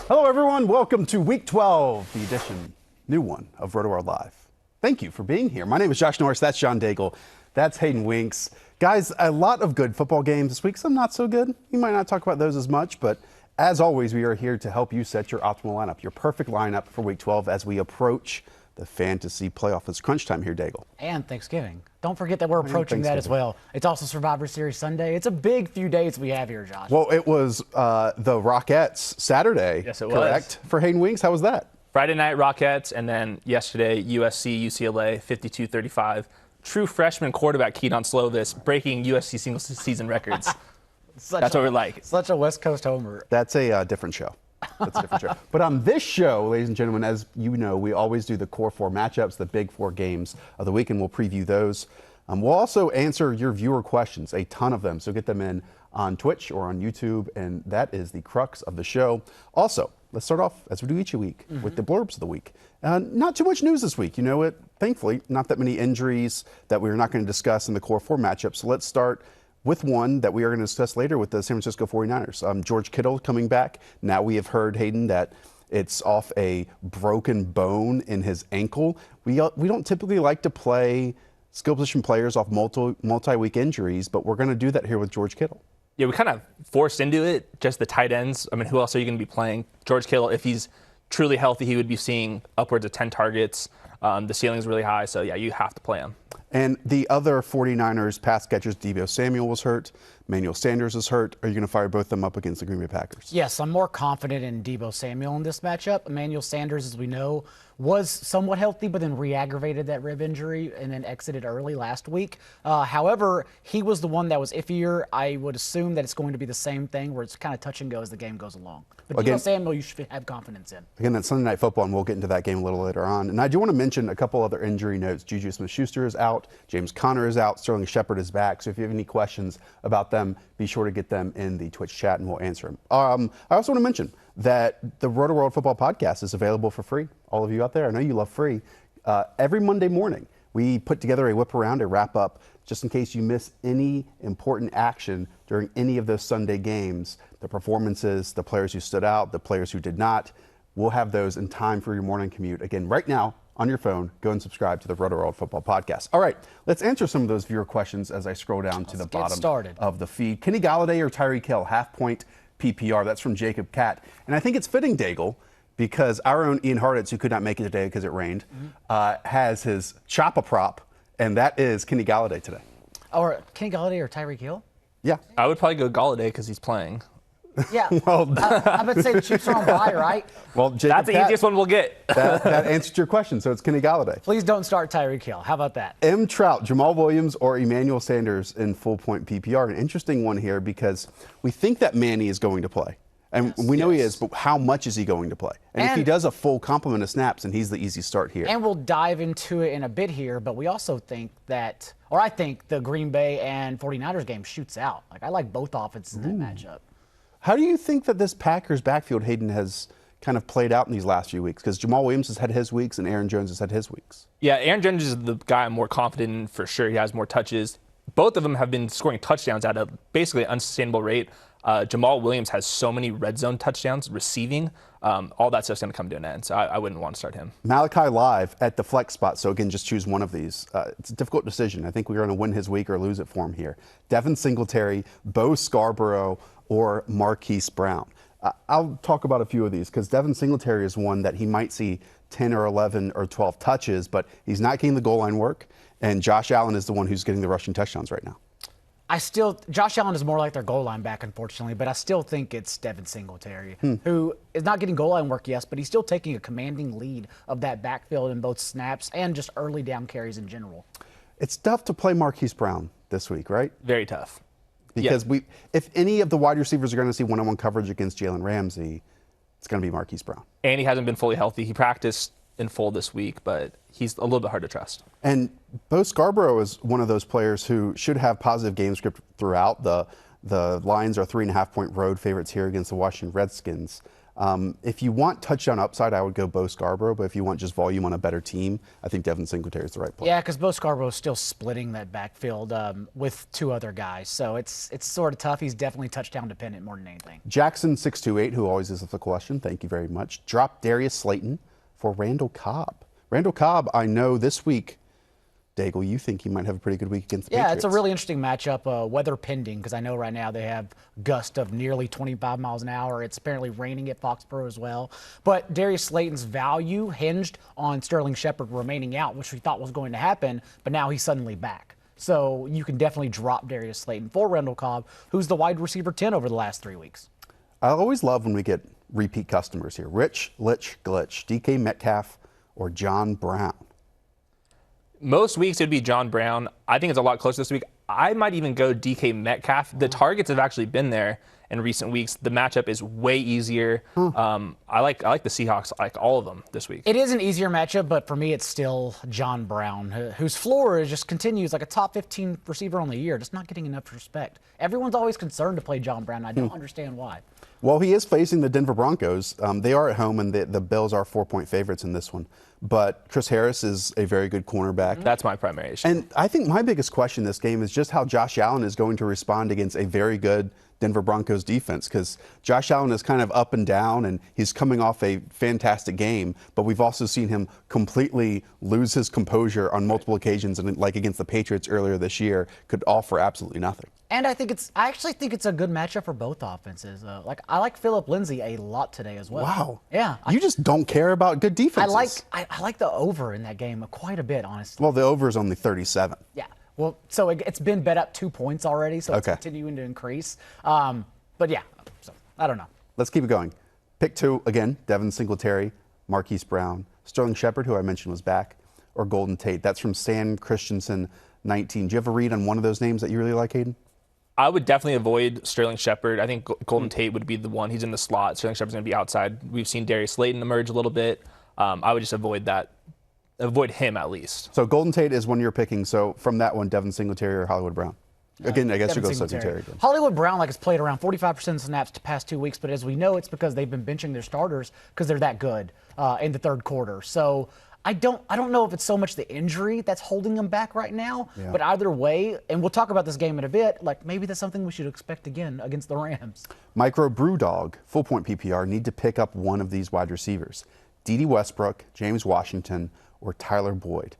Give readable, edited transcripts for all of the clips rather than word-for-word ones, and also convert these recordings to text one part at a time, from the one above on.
Hello, everyone. Welcome to Week 12, the edition, new one of Rotoworld Live. Thank you for being here. My name is Josh Norris. That's John Daigle. That's Hayden Winks. Guys, a lot of good football games this week. Some not so good. We might not talk about those as much, but as always, we are here to help you set your optimal lineup, your perfect lineup for Week 12 as we approach the fantasy playoff. It's crunch time here, Daigle. And Thanksgiving. Don't forget that we're approaching that as well. It's also Survivor Series Sunday. It's a big few days we have here, Josh. Well, it was the Rockettes Saturday, yes, it correct? was. For Hayden Winks, how was that? Friday night Rockettes, and then yesterday USC, UCLA, 52-35. True freshman quarterback Keaton Slovis breaking USC single season records. That's what we're like. Such a West Coast homer. That's a different show. That's a different show. But on this show, ladies and gentlemen, as you know, we always do the core four matchups, the big four games of the week, and we'll preview those. We'll also answer your viewer questions, a ton of them. So get them in on Twitch or on YouTube, and that is the crux of the show. Also, let's start off, as we do each week, with the blurbs of the week. Not too much news this week. You know it, thankfully, not that many injuries that we're not going to discuss in the core four matchups. So let's start with one that we are going to discuss later with the San Francisco 49ers. George Kittle coming back. Now we have heard, Hayden, that it's off a broken bone in his ankle. We don't typically like to play skill position players off multi-week injuries, but we're going to do that here with George Kittle. Yeah, we kind of forced into it, just the tight ends. I mean, who else are you going to be playing? George Kittle, if he's truly healthy, he would be seeing upwards of 10 targets. The ceiling's really high, so yeah, you have to play him. And the other 49ers pass catchers, Deebo Samuel was hurt, Emmanuel Sanders is hurt. Are you going to fire both of them up against the Green Bay Packers? Yes, I'm more confident in Deebo Samuel in this matchup. Emmanuel Sanders, as we know, was somewhat healthy, but then re-aggravated that rib injury and then exited early last week. However, he was the one that was iffier. I would assume that it's going to be the same thing where it's kind of touch and go as the game goes along. But Deebo Samuel, you should have confidence in. Again, that's Sunday Night Football, and we'll get into that game a little later on. And I do want to mention a couple other injury notes. Juju Smith-Schuster is out. James Conner is out. Sterling Shepard is back. So if you have any questions about them, be sure to get them in the Twitch chat, and we'll answer them. I also want to mention that the Rotoworld Football Podcast is available for free. All of you out there, I know you love free. Every Monday morning, we put together a whip around, a wrap up, just in case you miss any important action during any of those Sunday games, the performances, the players who stood out, the players who did not. We'll have those in time for your morning commute. Again, right now, on your phone, go and subscribe to the Rotoworld Football Podcast. All right, let's answer some of those viewer questions as I scroll down to the bottom of the feed. Kenny Galladay or Tyreek Hill, half-point PPR. That's from Jacob Catt. And I think it's fitting, Daigle, because our own Ian Harditz, who could not make it today because it rained, has his chop-a-prop, and that is Kenny Galladay today. Or Kenny Galladay or Tyreek Hill? Yeah. I would probably go Galladay because he's playing. Yeah. Well, I'm about to say the Chiefs are on bye, right? Well, Jacob that's the easiest one we'll get. that answered your question, so it's Kenny Galladay. Please don't start Tyreek Hill. How about that? M. Trout, Jamal Williams, or Emmanuel Sanders in full-point PPR. An interesting one here because we think that Manny is going to play. And we know he is, but how much is he going to play? And if he does a full complement of snaps, then he's the easy start here. And we'll dive into it in a bit here, but we also think that, or I think the Green Bay and 49ers game shoots out. Like, I like both offenses in that matchup. How do you think that this Packers backfield, Hayden, has kind of played out in these last few weeks? Because Jamal Williams has had his weeks and Aaron Jones has had his weeks. Yeah, Aaron Jones is the guy I'm more confident in for sure. He has more touches. Both of them have been scoring touchdowns at a basically unsustainable rate. Jamal Williams has so many red zone touchdowns receiving. All that stuff's going to come to an end, so I wouldn't want to start him. Malachi Live at the flex spot, so again, just choose one of these. It's a difficult decision. I think we're going to win his week or lose it for him here. Devin Singletary, Bo Scarborough, or Marquise Brown. I'll talk about a few of these because Devin Singletary is one that he might see 10 or 11 or 12 touches, but he's not getting the goal line work, and Josh Allen is the one who's getting the rushing touchdowns right now. Josh Allen is more like their goal line back, unfortunately, but I still think it's Devin Singletary, who is not getting goal line work, yes, but he's still taking a commanding lead of that backfield in both snaps and just early down carries in general. It's tough to play Marquise Brown this week, right? Very tough. Because if any of the wide receivers are going to see one-on-one coverage against Jalen Ramsey, it's going to be Marquise Brown. And he hasn't been fully healthy. He practiced in full this week, but he's a little bit hard to trust. And Bo Scarborough is one of those players who should have positive game script throughout. The Lions are 3.5-point road favorites here against the Washington Redskins. If you want touchdown upside, I would go Bo Scarborough. But if you want just volume on a better team, I think Devin Singletary is the right play. Yeah, because Bo Scarborough is still splitting that backfield with 2 other guys. So it's sort of tough. He's definitely touchdown dependent more than anything. Jackson 628, who always is the question, thank you very much, dropped Darius Slayton for Randall Cobb. Randall Cobb, I know this week, Daigle, you think he might have a pretty good week against the Patriots. Yeah, it's a really interesting matchup, weather pending, because I know right now they have gusts of nearly 25 miles an hour. It's apparently raining at Foxborough as well. But Darius Slayton's value hinged on Sterling Shepard remaining out, which we thought was going to happen, but now he's suddenly back. So you can definitely drop Darius Slayton for Randall Cobb, who's the wide receiver 10 over the last 3 weeks. I always love when we get repeat customers here. Rich, Litch, Glitch, DK Metcalf, or John Brown. Most weeks it would be John Brown. I think it's a lot closer this week. I might even go DK Metcalf. The targets have actually been there in recent weeks. The matchup is way easier. I like the Seahawks, I like all of them this week. It is an easier matchup, but for me it's still John Brown, whose floor just continues like a top 15 receiver on the year, just not getting enough respect. Everyone's always concerned to play John Brown. I don't understand why. Well, he is facing the Denver Broncos. They are at home, and the Bills are 4-point favorites in this one. But Chris Harris is a very good cornerback. That's my primary issue. And I think my biggest question in this game is just how Josh Allen is going to respond against a very good Denver Broncos defense, because Josh Allen is kind of up and down, and he's coming off a fantastic game, but we've also seen him completely lose his composure on multiple occasions, and like against the Patriots earlier this year, could offer absolutely nothing. And I actually think it's a good matchup for both offenses. I like Phillip Lindsay a lot today as well. Wow. Yeah. You just don't care about good defenses. I like the over in that game quite a bit, honestly. Well, the over is only 37. Yeah. Well, so it's been bet up 2 points already, so it's continuing to increase. But yeah, so I don't know. Let's keep it going. Pick 2, again, Devin Singletary, Marquise Brown, Sterling Shepard, who I mentioned was back, or Golden Tate. That's from Stan Christensen 19. Do you have a read on one of those names that you really like, Hayden? I would definitely avoid Sterling Shepard. I think Golden Tate would be the one. He's in the slot. Sterling Shepard's going to be outside. We've seen Darius Slayton emerge a little bit. I would just avoid that. Avoid him at least. So Golden Tate is one you're picking. So from that one, Devin Singletary or Hollywood Brown? Again, I guess you go Singletary again. Hollywood Brown has played around 45% of snaps the past 2 weeks, but as we know, it's because they've been benching their starters because they're that good in the third quarter. So I don't know if it's so much the injury that's holding them back right now, but either way, and we'll talk about this game in a bit, like maybe that's something we should expect again against the Rams. Micro Brewdog, full point PPR, need to pick up one of these wide receivers. Dede Westbrook, James Washington, or Tyler Boyd.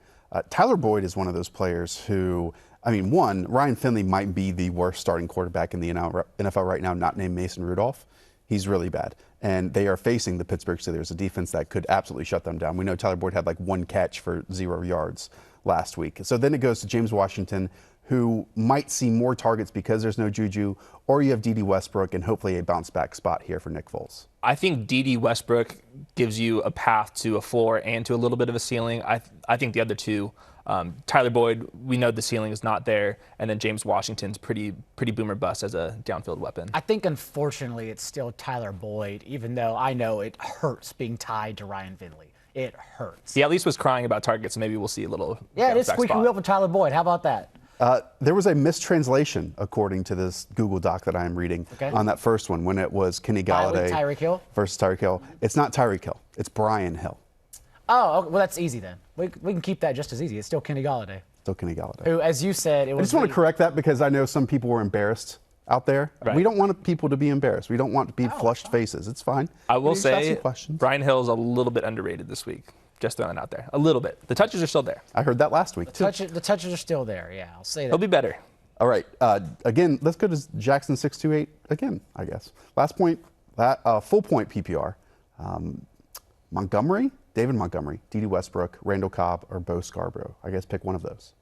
Tyler Boyd is one of those players who, I mean, one, Ryan Finley might be the worst starting quarterback in the NFL right now, not named Mason Rudolph. He's really bad. And they are facing the Pittsburgh Steelers, a defense that could absolutely shut them down. We know Tyler Boyd had like 1 catch for 0 yards last week. So then it goes to James Washington, who might see more targets because there's no Juju, or you have Dede Westbrook and hopefully a bounce back spot here for Nick Foles. I think Dede Westbrook gives you a path to a floor and to a little bit of a ceiling. I think the other two, Tyler Boyd, we know the ceiling is not there, and then James Washington's pretty boomer bust as a downfield weapon. I think unfortunately it's still Tyler Boyd, even though I know it hurts being tied to Ryan Finley. It hurts. He at least was crying about targets, so maybe we'll see a little. Yeah, it is squeaky wheel for Tyler Boyd. How about that? There was a mistranslation, according to this Google Doc that I am reading, on that first one when it was Kenny Galladay Tyreek Hill versus Tyreek Hill. It's not Tyreek Hill. It's Brian Hill. Oh, well, that's easy then. We can keep that just as easy. It's still Kenny Galladay. Still Kenny Galladay. Who, as you said, it was. I just want to correct that because I know some people were embarrassed out there. Right. We don't want people to be embarrassed. We don't want to be flushed faces. It's fine. I will say questions. Brian Hill's a little bit underrated this week. Just throwing it out there. A little bit. The touches are still there. I heard that last week, too. The touches are still there, yeah. I'll say that. He'll be better. All right. Again, let's go to Jackson 628 again, I guess. Last point, full point PPR. David Montgomery, Dede Westbrook, Randall Cobb, or Bo Scarborough. I guess pick one of those.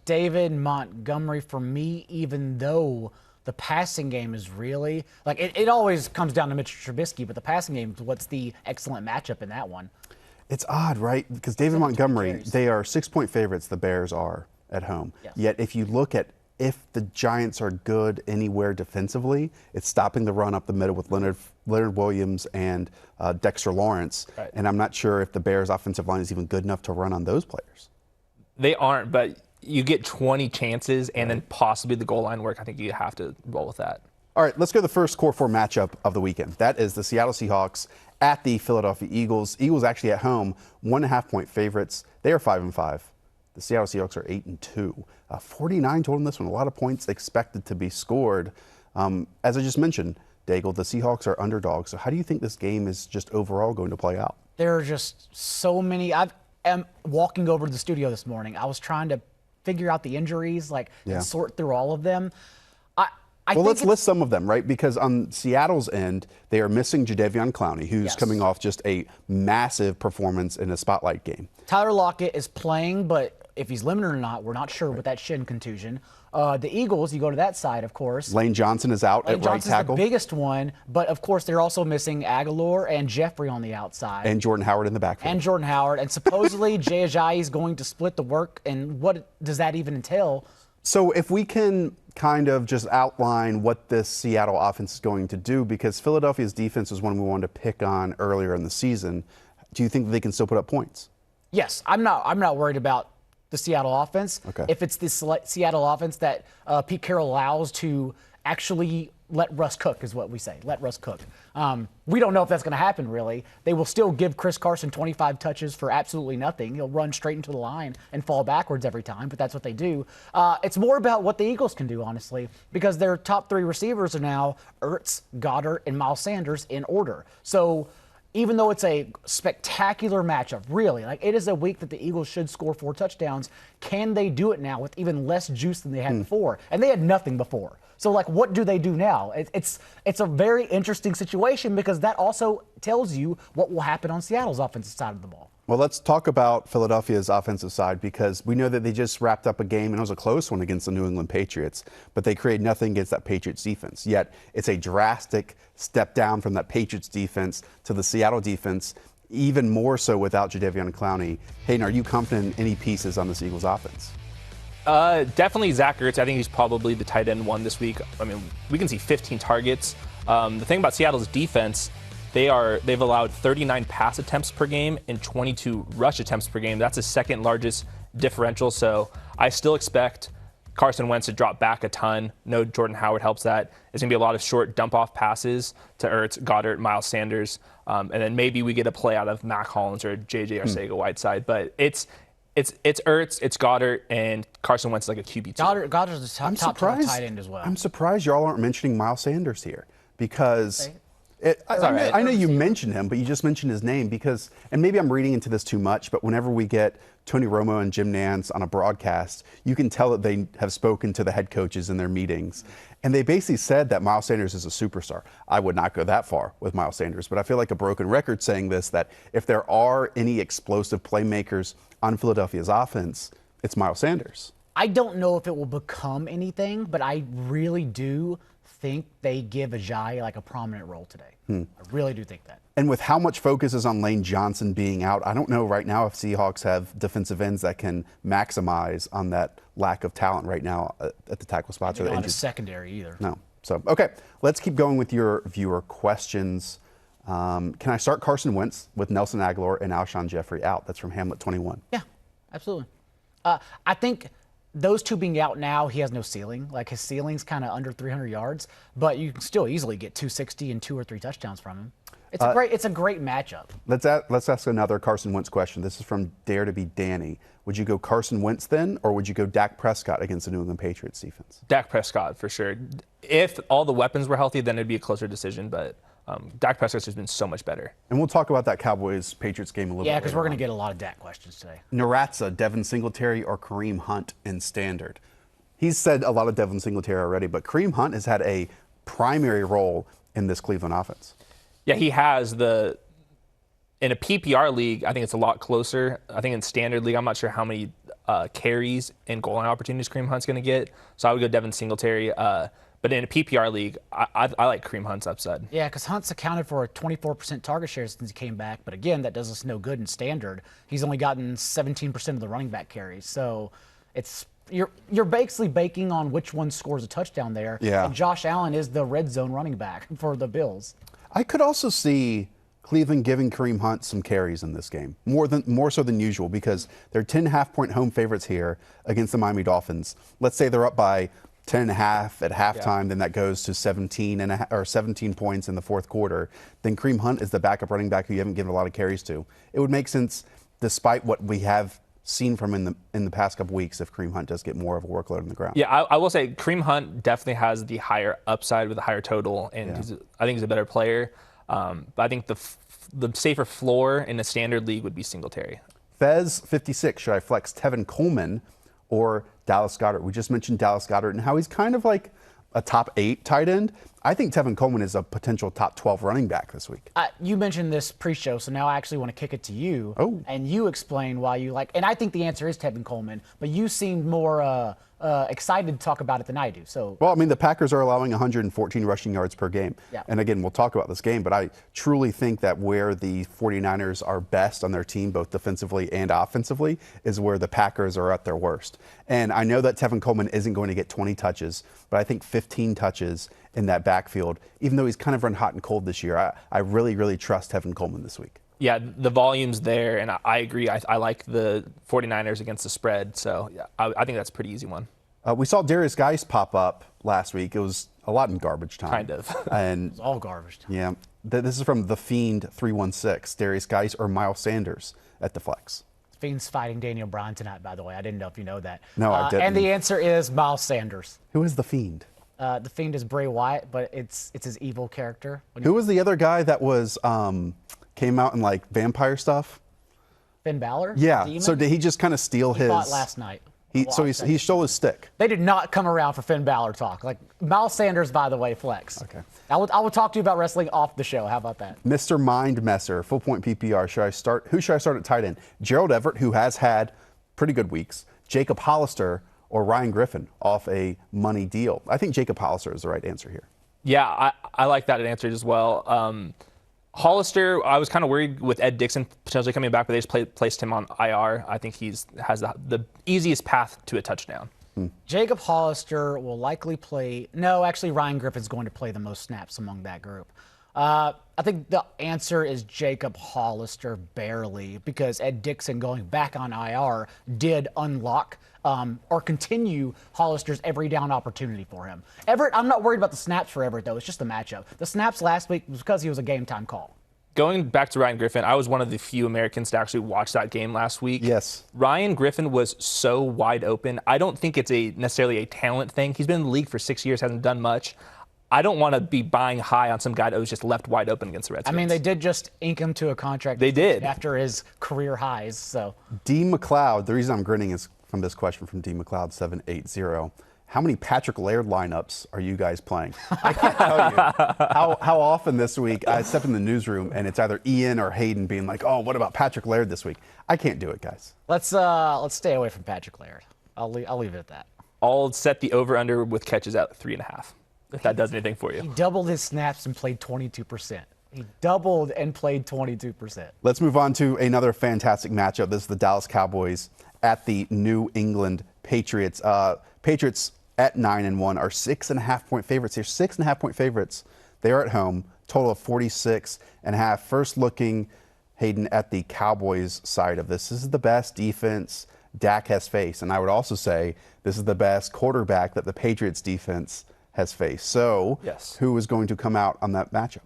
David Montgomery for me, even though the passing game is really, like, it always comes down to Mitch Trubisky, but the passing game is what's the excellent matchup in that one. It's odd, right? Because David Montgomery, they are 6-point favorites, the Bears are at home. Yes. Yet if you look at if the Giants are good anywhere defensively, it's stopping the run up the middle with Leonard Williams and Dexter Lawrence. Right. And I'm not sure if the Bears' offensive line is even good enough to run on those players. They aren't, but you get 20 chances and then possibly the goal line work. I think you have to roll with that. All right, let's go to the first Core 4 matchup of the weekend. That is the Seattle Seahawks at the Philadelphia Eagles. Eagles actually at home, 1.5-point favorites. They are 5-5. The Seattle Seahawks are 8-2. 49 total in this one. A lot of points expected to be scored. As I just mentioned, Daigle, the Seahawks are underdogs. So how do you think this game is just overall going to play out? There are just so many. I am walking over to the studio this morning. I was trying to figure out the injuries, and sort through all of them. Well, let's list some of them, right? Because on Seattle's end, they are missing Jadeveon Clowney, who's coming off just a massive performance in a spotlight game. Tyler Lockett is playing, but if he's limited or not, we're not sure with that shin contusion. The Eagles, you go to that side, of course. Lane Johnson is out at right tackle. The biggest one, but of course they're also missing Aguilar and Jeffrey on the outside. And Jordan Howard in the backfield. And supposedly Jay Ajayi is going to split the work, and what does that even entail? So if we can kind of just outline what this Seattle offense is going to do, because Philadelphia's defense was one we wanted to pick on earlier in the season. Do you think that they can still put up points? Yes, I'm not worried about the Seattle offense. Okay. If it's the Seattle offense that Pete Carroll allows to actually let Russ cook, is what we say. Let Russ cook. We don't know if that's going to happen, really. They will still give Chris Carson 25 touches for absolutely nothing. He'll run straight into the line and fall backwards every time, but that's what they do. It's more about what the Eagles can do, honestly, because their top three receivers are now Ertz, Goddard, and Miles Sanders in order. So even though it's a spectacular matchup, really, it is a week that the Eagles should score 4 touchdowns, can they do it now with even less juice than they had before? And they had nothing before. So, what do they do now? It's a very interesting situation because that also tells you what will happen on Seattle's offensive side of the ball. Well, let's talk about Philadelphia's offensive side because we know that they just wrapped up a game, and it was a close one against the New England Patriots, but they created nothing against that Patriots defense. Yet, it's a drastic step down from that Patriots defense to the Seattle defense, even more so without Jadeveon Clowney. Hayden, are you confident in any pieces on this Eagles offense? Definitely Zach Ertz. I think he's probably the tight end one this week. I mean, we can see 15 targets. The thing about Seattle's defense, they've allowed 39 pass attempts per game and 22 rush attempts per game. That's the second largest differential. So I still expect Carson Wentz to drop back a ton. No Jordan Howard helps that. It's going to be a lot of short dump-off passes to Ertz, Goddard, Miles Sanders. And then maybe we get a play out of Mac Hollins or J.J. Arcega-Whiteside. But it's Ertz, it's Goddard, and Carson Wentz is like a QB2. Goddard's the top tight end as well. I'm surprised y'all aren't mentioning Miles Sanders here because right. I know you mentioned him, but you just mentioned his name because, and maybe I'm reading into this too much, but whenever we get Tony Romo and Jim Nantz on a broadcast, you can tell that they have spoken to the head coaches in their meetings. And they basically said that Miles Sanders is a superstar. I would not go that far with Miles Sanders, but I feel like a broken record saying this, that if there are any explosive playmakers on Philadelphia's offense, it's Miles Sanders. I don't know if it will become anything, but I really do think they give Ajayi a prominent role today. I really do think that. And with how much focus is on Lane Johnson being out, I don't know right now if Seahawks have defensive ends that can maximize on that lack of talent right now at the tackle spots. Or not a secondary either. No. So, okay, let's keep going with your viewer questions. Can I start Carson Wentz with Nelson Aguilar and Alshon Jeffrey out? That's from Hamlet 21. Yeah, absolutely. I think those two being out now, he has no ceiling. His ceiling's kind of under 300 yards, but you can still easily get 260 and 2 or 3 touchdowns from him. It's a great matchup. Let's ask another Carson Wentz question. This is from Dare to be Danny. Would you go Carson Wentz then, or would you go Dak Prescott against the New England Patriots defense? Dak Prescott for sure. If all the weapons were healthy, then it'd be a closer decision, but Dak Prescott's just been so much better. And we'll talk about that Cowboys-Patriots game a little bit later. Yeah, because we're going to get a lot of Dak questions today. Naratza, Devin Singletary, or Kareem Hunt in standard? He's said a lot of Devin Singletary already, but Kareem Hunt has had a primary role in this Cleveland offense. Yeah, he has. In a PPR league, I think it's a lot closer. I think in standard league, I'm not sure how many carries and goal line opportunities Kareem Hunt's going to get. So I would go Devin Singletary. But in a PPR league, I like Kareem Hunt's upside. Yeah, because Hunt's accounted for a 24% target share since he came back. But again, that does us no good in standard. He's only gotten 17% of the running back carries. So you're basically baking on which one scores a touchdown there. Yeah. And Josh Allen is the red zone running back for the Bills. I could also see Cleveland giving Kareem Hunt some carries in this game, more so than usual, because they're 10.5-point home favorites here against the Miami Dolphins. Let's say they're up by 10.5 at halftime, then that goes to 17 points in the fourth quarter. Then Kareem Hunt is the backup running back who you haven't given a lot of carries to. It would make sense, despite what we have seen from in the past couple weeks, if Kareem Hunt does get more of a workload on the ground. Yeah, I will say Kareem Hunt definitely has the higher upside with a higher total, and I think he's a better player. But I think the safer floor in a standard league would be Singletary. Fez56, should I flex Tevin Coleman or Dallas Goedert? We just mentioned Dallas Goedert and how he's kind of like a top 8 tight end. I think Tevin Coleman is a potential top 12 running back this week. You mentioned this pre-show, so now I actually want to kick it to you. Oh. And you explain why you like, and I think the answer is Tevin Coleman, but you seemed more excited to talk about it than I do. So, well, I mean, the Packers are allowing 114 rushing yards per game. Yeah. And again, we'll talk about this game, but I truly think that where the 49ers are best on their team, both defensively and offensively, is where the Packers are at their worst. And I know that Tevin Coleman isn't going to get 20 touches, but I think 15 touches in that backfield, even though he's kind of run hot and cold this year, I really, really trust Tevin Coleman this week. Yeah, the volume's there, and I agree. I like the 49ers against the spread, so yeah, I think that's a pretty easy one. We saw Darius Geis pop up last week. It was a lot in garbage time. Kind of. And it's all garbage time. Yeah. This is from The Fiend 316. Darius Geis or Miles Sanders at the flex. Fiend's fighting Daniel Bryan tonight, by the way. I didn't know if you know that. No, I didn't. And the answer is Miles Sanders. Who is The Fiend? The Fiend is Bray Wyatt, but it's his evil character. Who was the other guy that was came out in like vampire stuff? Finn Balor? Yeah. Demon? So did he just kind of steal He his? fought last night. He stole his stick. They did not come around for Finn Balor talk. Like Miles Sanders, by the way, flex. Okay. I will talk to you about wrestling off the show. How about that? Mr. Mind Messer, full point PPR. Who should I start at tight end? Gerald Everett, who has had pretty good weeks. Jacob Hollister or Ryan Griffin off a money deal. I think Jacob Hollister is the right answer here. Yeah, I like that answer as well. Hollister, I was kind of worried with Ed Dixon potentially coming back, but they just placed him on IR. I think he has the easiest path to a touchdown. Jacob Hollister will likely play. No, actually, Ryan Griffin's going to play the most snaps among that group. I think the answer is Jacob Hollister barely, because Ed Dixon going back on IR did unlock or continue Hollister's every down opportunity for him. Everett, I'm not worried about the snaps for Everett, though. It's just the matchup. The snaps last week was because he was a game time call. Going back to Ryan Griffin, I was one of the few Americans to actually watch that game last week. Yes. Ryan Griffin was so wide open. I don't think it's necessarily a talent thing. He's been in the league for 6 years, hasn't done much. I don't want to be buying high on some guy that was just left wide open against the Redskins. I mean, they did just ink him to a contract. They did. After his career highs, so. D. McLeod, the reason I'm grinning is from this question from D. McLeod 780. How many Patrick Laird lineups are you guys playing? I can't tell you how often this week I step in the newsroom and it's either Ian or Hayden being like, "Oh, what about Patrick Laird this week?" I can't do it, guys. Let's stay away from Patrick Laird. I'll leave it at that. I'll set the over/under with catches at 3.5. If that does anything for you. He doubled his snaps and played 22%. He doubled and played 22%. Let's move on to another fantastic matchup. This is the Dallas Cowboys at the New England Patriots. Patriots at 9-1 are 6.5-point favorites here. 6.5-point favorites. They are at home. Total of 46.5. First looking, Hayden, at the Cowboys side of this. This is the best defense Dak has faced. And I would also say this is the best quarterback that the Patriots defense has faced. So yes. Who is going to come out on that matchup?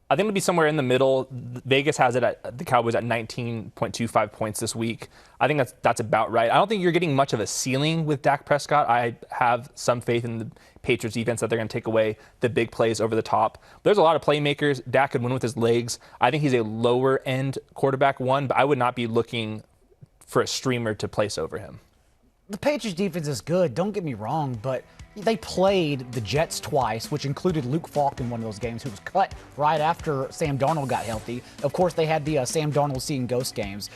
I think it'll be somewhere in the middle. Vegas has it at the Cowboys at 19.25 points this week. I think that's about right. I don't think you're getting much of a ceiling with Dak Prescott. I have some faith in the Patriots defense that they're going to take away the big plays over the top. There's a lot of playmakers. Dak could win with his legs. I think he's a lower end quarterback one, but I would not be looking for a streamer to place over him. The Patriots defense is good, don't get me wrong, but they played the Jets twice, which included Luke Falk in one of those games, who was cut right after Sam Darnold got healthy. Of course, they had the Sam Darnold seeing ghost games.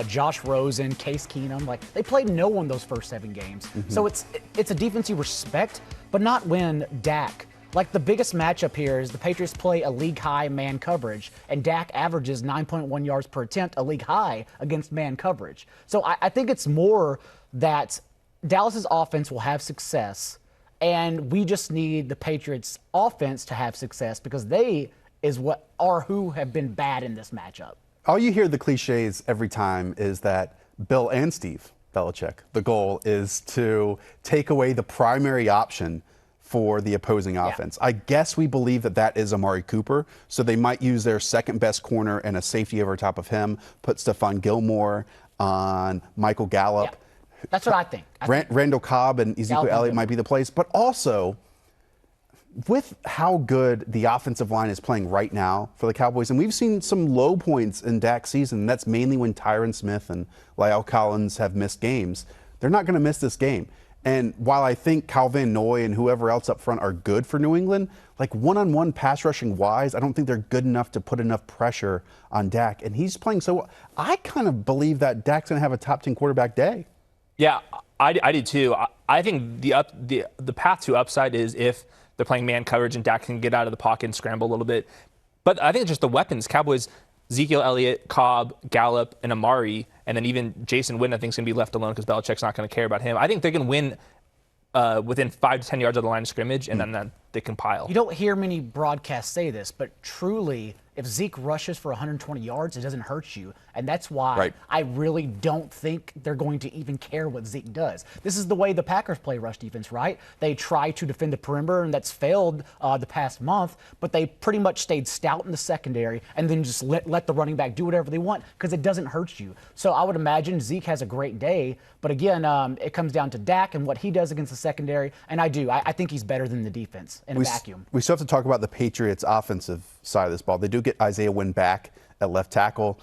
Josh Rosen, Case Keenum, like they played no one those first 7 games. So it's a defense you respect, but not when Dak. Like the biggest matchup here is the Patriots play a league high man coverage, and Dak averages 9.1 yards per attempt, a league high against man coverage. So I think it's more that Dallas's offense will have success, and we just need the Patriots' offense to have success because they is what are who have been bad in this matchup. All you hear the cliches every time is that Bill and Steve Belichick, the goal is to take away the primary option for the opposing offense. I guess we believe that that is Amari Cooper, so they might use their second best corner and a safety over top of him, put Stephon Gilmore on Michael Gallup. Yeah. That's what I think. Randall Cobb and Ezekiel Elliott might be the place, but also with how good the offensive line is playing right now for the Cowboys, and we've seen some low points in Dak's season, and that's mainly when Tyron Smith and La'el Collins have missed games. They're not going to miss this game. And while I think Kyle Van Noy and whoever else up front are good for New England, like one-on-one pass rushing wise, I don't think they're good enough to put enough pressure on Dak. And he's playing so well. I kind of believe that Dak's going to have a top 10 quarterback day. Yeah, I do too. I think the path to upside is if they're playing man coverage and Dak can get out of the pocket and scramble a little bit. But I think it's just the weapons. Cowboys, Ezekiel Elliott, Cobb, Gallup, and Amari, and then even Jason Witten, I think, is going to be left alone because Belichick's not going to care about him. I think they can win within 5 to 10 yards of the line of scrimmage, and then they compile. You don't hear many broadcasts say this, but truly, if Zeke rushes for 120 yards, it doesn't hurt you. And that's why I really don't think they're going to even care what Zeke does. This is the way the Packers play rush defense, right? They try to defend the perimeter, and that's failed the past month, but they pretty much stayed stout in the secondary and then just let the running back do whatever they want because it doesn't hurt you. So I would imagine Zeke has a great day, but again, it comes down to Dak and what he does against the secondary, and I think he's better than the defense in a vacuum. We still have to talk about the Patriots' offensive side of this ball. They do get Isaiah Wynn back at left tackle.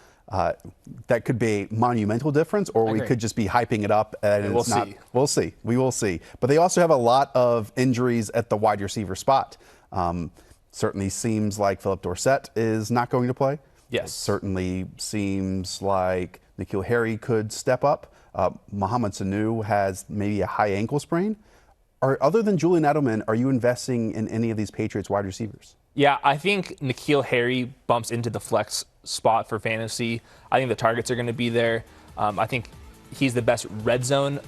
That could be a monumental difference, or we could just be hyping it up. And we'll see. We'll see. We will see. But they also have a lot of injuries at the wide receiver spot. Certainly seems like Philip Dorsett is not going to play. Yes. It certainly seems like N'Keal Harry could step up. Mohamed Sanu has maybe a high ankle sprain. Other than Julian Edelman, are you investing in any of these Patriots wide receivers? Yeah, I think N'Keal Harry bumps into the flex spot for fantasy. I think the targets are going to be there. I think he's the best red zone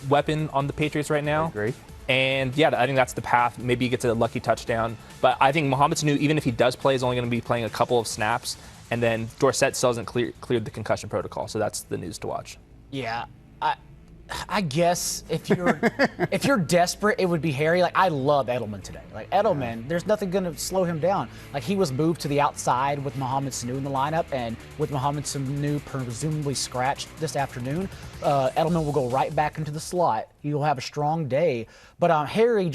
weapon on the Patriots right now. I agree. And yeah, I think that's the path. Maybe he gets a lucky touchdown. But I think Mohamed Sanu, even if he does play, is only going to be playing a couple of snaps. And then Dorsett still hasn't cleared the concussion protocol. So that's the news to watch. Yeah. I guess if you're desperate, it would be Harry. Like, I love Edelman today. Like, Edelman, there's nothing going to slow him down. Like, he was moved to the outside with Mohamed Sanu in the lineup, and with Mohamed Sanu presumably scratched this afternoon, Edelman will go right back into the slot. He will have a strong day. But Harry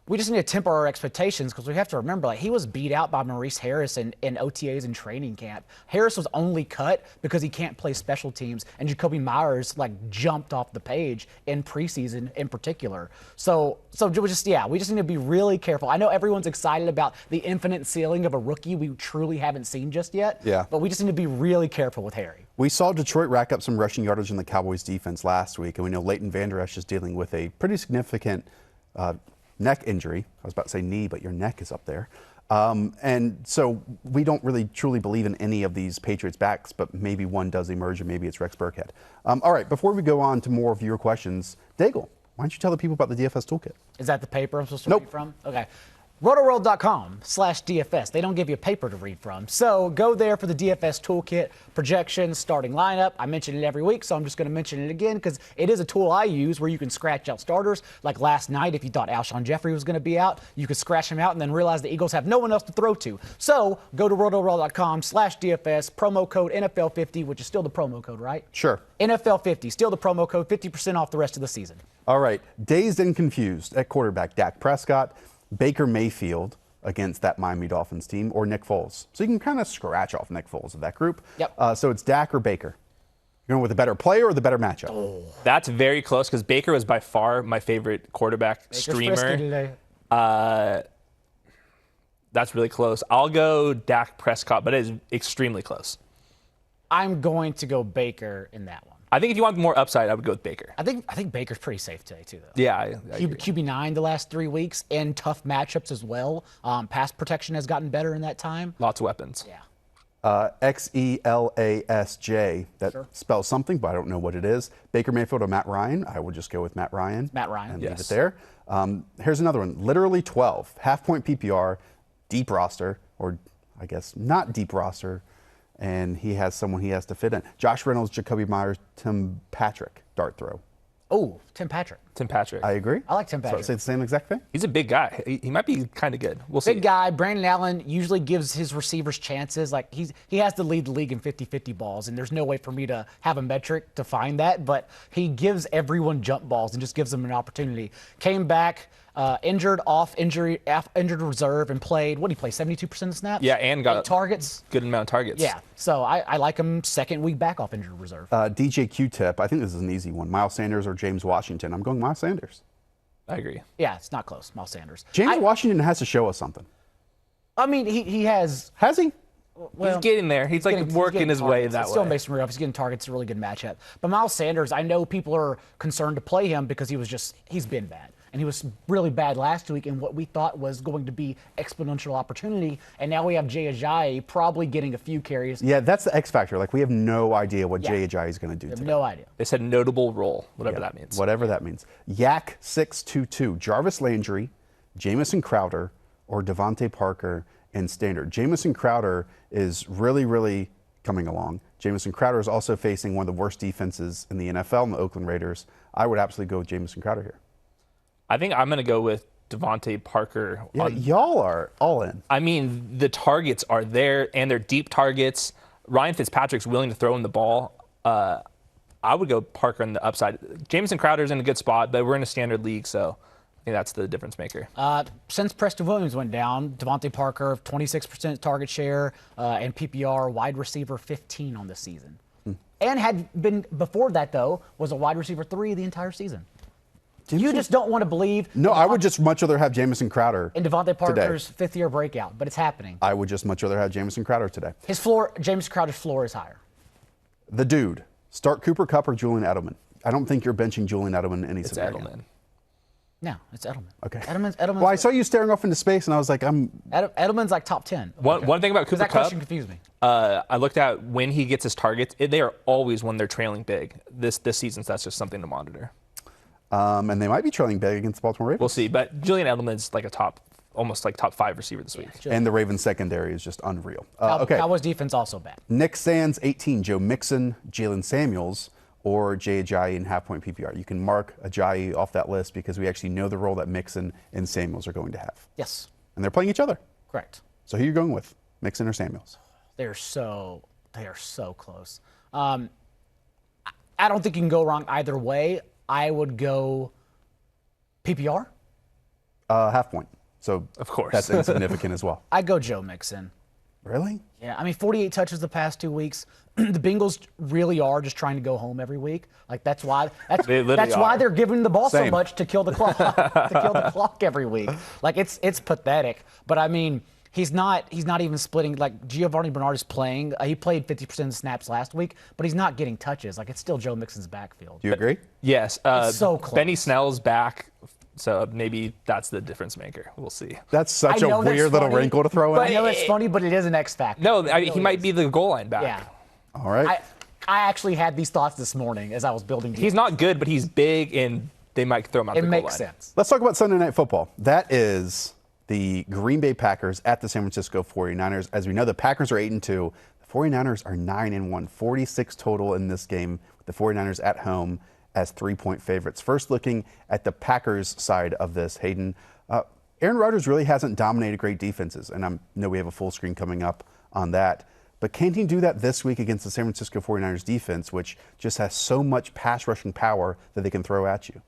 we just need to temper our expectations because we have to remember, like, he was beat out by Maurice Harris in OTAs and training camp. Harris was only cut because he can't play special teams, and Jacoby Myers jumped off the page in preseason in particular. So we just need to be really careful. I know everyone's excited about the infinite ceiling of a rookie we truly haven't seen just yet. Yeah. But we just need to be really careful with Harry. We saw Detroit rack up some rushing yardage in the Cowboys defense last week, and we know Leighton Vander Esch is dealing with a pretty significant neck injury. I was about to say knee, but your neck is up there. And so we don't really truly believe in any of these Patriots backs, but maybe one does emerge, and maybe it's Rex Burkhead. All right, before we go on to more of your questions, Daigle, why don't you tell the people about the DFS Toolkit? Is that the paper I'm supposed to read from? Okay. Rotoworld.com/DFS. They don't give you a paper to read from. So go there for the DFS toolkit, projections, starting lineup. I mention it every week, so I'm just going to mention it again because it is a tool I use where you can scratch out starters. Like last night, if you thought Alshon Jeffrey was going to be out, you could scratch him out and then realize the Eagles have no one else to throw to. So go to rotoworld.com/DFS, promo code NFL50, which is still the promo code, right? Sure. NFL50, still the promo code, 50% off the rest of the season. All right. Dazed and confused at quarterback, Dak Prescott, Baker Mayfield against that Miami Dolphins team, or Nick Foles. So you can kind of scratch off Nick Foles of that group. Yep. So it's Dak or Baker. You're going with a better player or the better matchup? That's very close because Baker was by far my favorite quarterback Baker's streamer. frisky today. That's really close. I'll go Dak Prescott, but it is extremely close. I'm going to go Baker in that one. I think if you want more upside, I would go with Baker. I think Baker's pretty safe today, too, though. Yeah, I agree. QB9 the last 3 weeks and tough matchups as well. Pass protection has gotten better in that time. Lots of weapons. Yeah. XELASJ. That spells something, but I don't know what it is. Baker Mayfield or Matt Ryan. I would just go with Matt Ryan. Matt Ryan. And leave it there. Here's another one. Literally 12. Half-point PPR, deep roster, or I guess not deep roster. And he has someone he has to fit in. Josh Reynolds, Jacoby Myers, Tim Patrick, dart throw. Oh, Tim Patrick. Tim Patrick. I agree. I like Tim So I Patrick. say the same exact thing. He's a big guy. He might be kind of good. We'll see. Big guy. Brandon Allen usually gives his receivers chances. Like he has to lead the league in 50-50 balls, and there's no way for me to have a metric to find that, but he gives everyone jump balls and just gives them an opportunity. Came back, injured reserve, and played. What did he play? 72% of snaps. Yeah, and got 8 targets. Good amount of targets. Yeah. So I like him second week back off injured reserve. DJ Q-Tip, I think this is an easy one. Miles Sanders or James Washington? I'm going Miles Sanders. I agree. Yeah, it's not close. Miles Sanders. James Washington has to show us something. I mean, he has. Has he? Well, He's getting there. He's like working his way that It still way. makes him rough. He's getting targets. It's a really good matchup. But Miles Sanders, I know people are concerned to play him because he's been bad. And he was really bad last week in what we thought was going to be exponential opportunity. And now we have Jay Ajayi probably getting a few carries. Yeah, that's the X factor. Like, we have no idea what Yeah. Jay Ajayi is going to do I have today. no idea. They said notable role, whatever that means. Whatever that means. Yak 622, Jarvis Landry, Jamison Crowder, or Devontae Parker in standard. Jamison Crowder is really, really coming along. Jamison Crowder is also facing one of the worst defenses in the NFL in the Oakland Raiders. I would absolutely go with Jamison Crowder here. I think I'm going to go with Devontae Parker. Yeah, y'all are all in. I mean, the targets are there, and they're deep targets. Ryan Fitzpatrick's willing to throw in the ball. I would go Parker on the upside. Jamison Crowder's in a good spot, but we're in a standard league, so I think that's the difference maker. Since Preston Williams went down, Devontae Parker, 26% target share, and PPR wide receiver 15 on the season. And had been, before that, though, was a wide receiver 3 the entire season. You just don't want to believe. No, I would just much rather have Jamison Crowder in Devontae Parker's today. fifth-year breakout, but it's happening. I would just much rather have Jamison Crowder today. His floor, James Crowder's floor is higher. The dude. Start Cooper Kupp or Julian Edelman. I don't think you're benching Julian Edelman in any It's scenario. Edelman. No, it's Edelman. Okay. Edelman's Well, I saw you staring off into space, and I was like, Edelman's like top 10. One thing about Because Cooper that question Kupp, confused me. I looked at when he gets his targets. They are always when they're trailing big. This season, so that's just something to monitor. and they might be trailing big against the Baltimore Ravens. We'll see. But Julian Edelman's like almost like top 5 receiver this week. And the Ravens secondary is just unreal. Okay. Cowboys defense also bad. Nick Sands, 18. Joe Mixon, Jalen Samuels, or Jay Ajayi in half-point PPR. You can mark Ajayi off that list because we actually know the role that Mixon and Samuels are going to have. Yes, And they're playing each other. correct. So who are you going with, Mixon or Samuels? They are so close. I don't think you can go wrong either way. I would go PPR. Half point. So Of course. that's insignificant as well. I'd go Joe Mixon. Really? Yeah, I mean, 48 touches the past 2 weeks. The Bengals really are just trying to go home every week. Like that's why They literally why are. they're giving the ball so Same. much to kill the clock, to kill the clock every week. Like it's pathetic. But I mean, he's not even splitting. Like Giovanni Bernard is playing. He played 50% of the snaps last week, but he's not getting touches. Like it's still Joe Mixon's backfield. Do you agree? Yes. so close. Benny Snell's back, so maybe that's the difference maker. We'll see. That's such I a know that's weird little funny, wrinkle to throw I in. know it's funny, but it is an X factor. No, It I mean, he really might is. be the goal line back. Yeah. All right. I actually had these thoughts this morning as I was building. He's not good, but he's big, and they might throw him out It the goal makes line. sense. Let's talk about Sunday Night Football. That is the Green Bay Packers at the San Francisco 49ers. As we know, the Packers are 8-2. The 49ers are 9-1. 46 total in this game, with the 49ers at home as 3-point favorites. First, looking at the Packers side of this, Hayden, Aaron Rodgers really hasn't dominated great defenses, and I know we have a full screen coming up on that. But can he do that this week against the San Francisco 49ers defense, which just has so much pass rushing power that they can throw at you?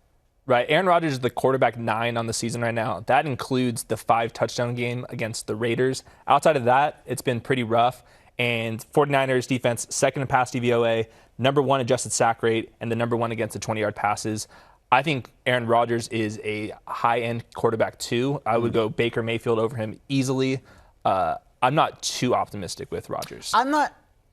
Right. Aaron Rodgers is the quarterback 9 on the season right now. That includes the 5-touchdown game against the Raiders. Outside of that, it's been pretty rough. And 49ers defense, second in pass DVOA, number 1 adjusted sack rate, and the number 1 against the 20-yard passes. I think Aaron Rodgers is a high-end quarterback too. I would go Baker Mayfield over him easily. I'm not too optimistic with Rodgers.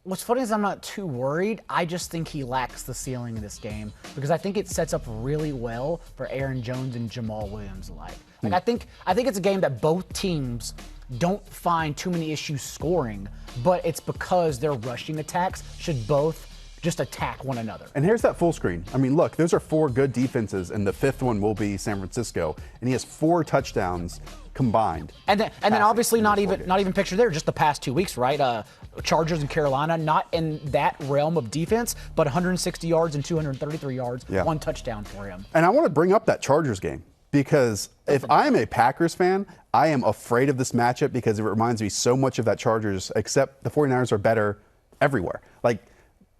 What's funny is I'm not too worried. I just think he lacks the ceiling in this game because I think it sets up really well for Aaron Jones and Jamal Williams alike. Like I think it's a game that both teams don't find too many issues scoring, but it's because their rushing attacks should both just attack one another. And here's that full screen. I mean, look, those are 4 good defenses, and the 5th one will be San Francisco. And he has 4 touchdowns combined. And then obviously not even picture there, just the past 2 weeks, right? Chargers and Carolina, not in that realm of defense, but 160 yards and 233 yards, 1 touchdown for him. And I want to bring up that Chargers game because if I am a Packers fan, I am afraid of this matchup because it reminds me so much of that Chargers, except the 49ers are better everywhere. Like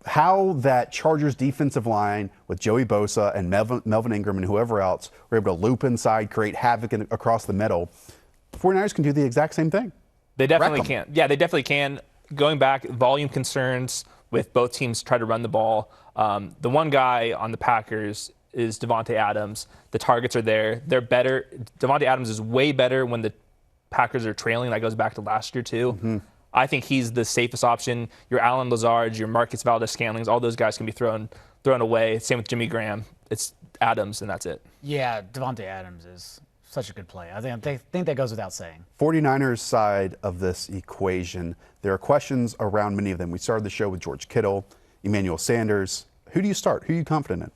how that Chargers defensive line with Joey Bosa and Melvin Ingram and whoever else were able to loop inside, create havoc across the middle. The 49ers can do the exact same thing. They definitely can. Yeah, they definitely can. Going back, volume concerns with both teams try to run the ball. The one guy on the Packers is Devontae Adams. The targets are there. They're better. Devontae Adams is way better when the Packers are trailing. That goes back to last year, too. Mm-hmm. I think he's the safest option. Your Allen Lazards, your Marcus Valdez-Scantlings, all those guys can be thrown away. Same with Jimmy Graham. It's Adams, and that's it. Yeah, Devontae Adams is such a good play. I think that goes without saying. 49ers side of this equation, there are questions around many of them. We started the show with George Kittle, Emmanuel Sanders. Who do you start? Who are you confident in?